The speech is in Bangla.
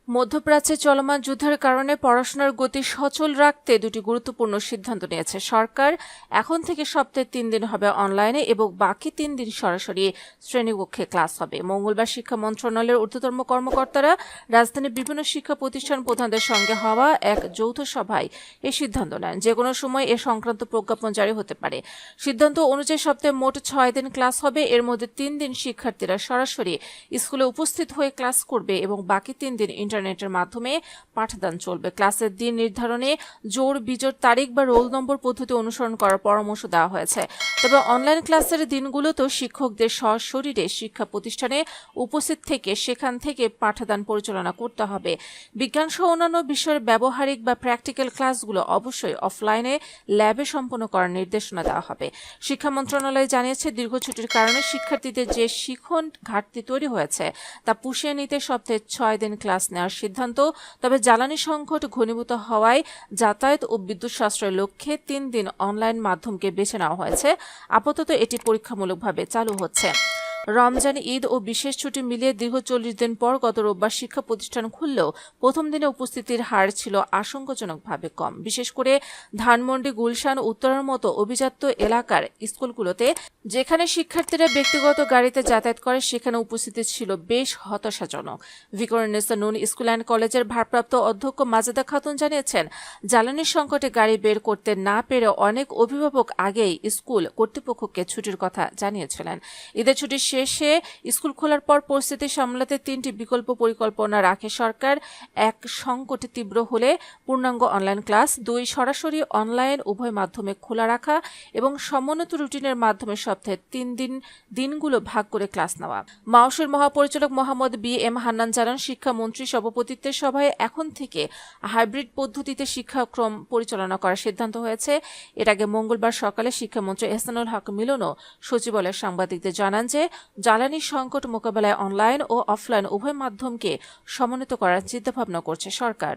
মধ্যপ্রাচ্যে চলমান যুদ্ধের কারণে পড়াশোনার গতি সচল রাখতে দুটি গুরুত্বপূর্ণ সিদ্ধান্ত নিয়েছে সরকার। এখন থেকে সপ্তাহে 3 দিন হবে অনলাইনে এবং বাকি 3 দিন সরাসরি শ্রেণীকক্ষে ক্লাস হবে। মঙ্গলবার শিক্ষা মন্ত্রণালয়ের ঊর্ধ্বতন কর্মকর্তারা রাজধানীর বিভিন্ন শিক্ষা প্রতিষ্ঠান প্রধানদের সঙ্গে হওয়া এক যৌথ সভায় এই সিদ্ধান্ত নেন। যে কোনো সময় এ সংক্রান্ত প্রজ্ঞাপন জারি হতে পারে। সিদ্ধান্ত অনুযায়ী সপ্তাহে মোট 6 দিন ক্লাস হবে। এর মধ্যে 3 দিন শিক্ষার্থীরা সরাসরি স্কুলে উপস্থিত হয়ে ক্লাস করবে এবং বাকি 3 দিন ইন্টারনেটের মাধ্যমে পাঠদান চলবে। ক্লাসের দিন নির্ধারণে জোড় বিজোড় তারিখ বা রোল নম্বর পদ্ধতি অনুসরণ করার পরামর্শ দেওয়া হয়েছে। তবে অনলাইন ক্লাসের দিনগুলোতেও শিক্ষকদের সশরীরে শিক্ষা প্রতিষ্ঠানে উপস্থিত থেকে সেখান থেকে পাঠদান পরিচালনা করতে হবে। বিজ্ঞান সহ অন্যান্য বিষয়ের ব্যবহারিক বা প্র্যাকটিক্যাল ক্লাসগুলো অবশ্যই অফলাইনে ল্যাবে সম্পন্ন করার নির্দেশনা দেওয়া হবে। শিক্ষা মন্ত্রণালয় জানিয়েছে, দীর্ঘ ছুটির কারণে শিক্ষার্থীদের যে শিখন ঘাটতি তৈরি হয়েছে তা পুষিয়ে নিতে সপ্তাহে 6 দিন ক্লাস নেওয়ার সিদ্ধান্ত। তবে জ্বালানি সংকট ঘনীভূত হওয়ায় যাতায়াত ও বিদ্যুৎ সাশ্রয়ের লক্ষ্যে 3 দিন অনলাইন মাধ্যমকে বেছে নেওয়া হয়েছে। আপাতত এটি পরীক্ষামূলকভাবে চালু হচ্ছে। রমজান, ঈদ ও বিশেষ ছুটি মিলিয়ে দীর্ঘ 40 দিন পর গত রোববার শিক্ষা প্রতিষ্ঠান খুললেও প্রথম দিনে উপস্থিতির হার ছিল আশঙ্কাজনকভাবে কম। বিশেষ করে ধানমন্ডি, গুলশান, উত্তরার মতো অভিজাত এলাকার স্কুলগুলোতে যেখানে শিক্ষার্থীরা ব্যক্তিগত গাড়িতে যাতায়াত করে সেখানে উপস্থিতি ছিল বেশ হতাশাজনক। ভিকারুননিসা নূন স্কুল অ্যান্ড কলেজের ভারপ্রাপ্ত অধ্যক্ষ মাজেদা খাতুন জানিয়েছেন, জ্বালানির সংকটে গাড়ি বের করতে না পেরে অনেক অভিভাবক আগেই স্কুল কর্তৃপক্ষকে ছুটির কথা জানিয়েছিলেন। ঈদের ছুটি শেষে স্কুল খোলার পর পরিস্থিতি সামলাতে 3টি বিকল্প পরিকল্পনা রাখে সরকার। 1, সংকট তীব্র হলে পূর্ণাঙ্গ অনলাইন ক্লাস। 2, সরাসরি অনলাইন উভয় মাধ্যমে খোলা রাখা এবং সমন্বিত রুটিনের মাধ্যমে সপ্তাহে 3 দিনগুলো ভাগ করে ক্লাস নেওয়া। মাওসের মহাপরিচালক মোহাম্মদ বি.এম. হান্নান জানান, শিক্ষামন্ত্রী সভাপতিত্বের সভায় এখন থেকে হাইব্রিড পদ্ধতিতে শিক্ষাক্রম পরিচালনা করার সিদ্ধান্ত হয়েছে। এর আগে মঙ্গলবার সকালে শিক্ষামন্ত্রী এহসানুল হক মিলনও সচিবালয়ের সাংবাদিকদের জানান যে জ্বালানি সংকট মোকাবেলায় অনলাইন ও অফলাইন উভয় মাধ্যমকে সমন্বিত করার চিন্তাভাবনা করছে সরকার।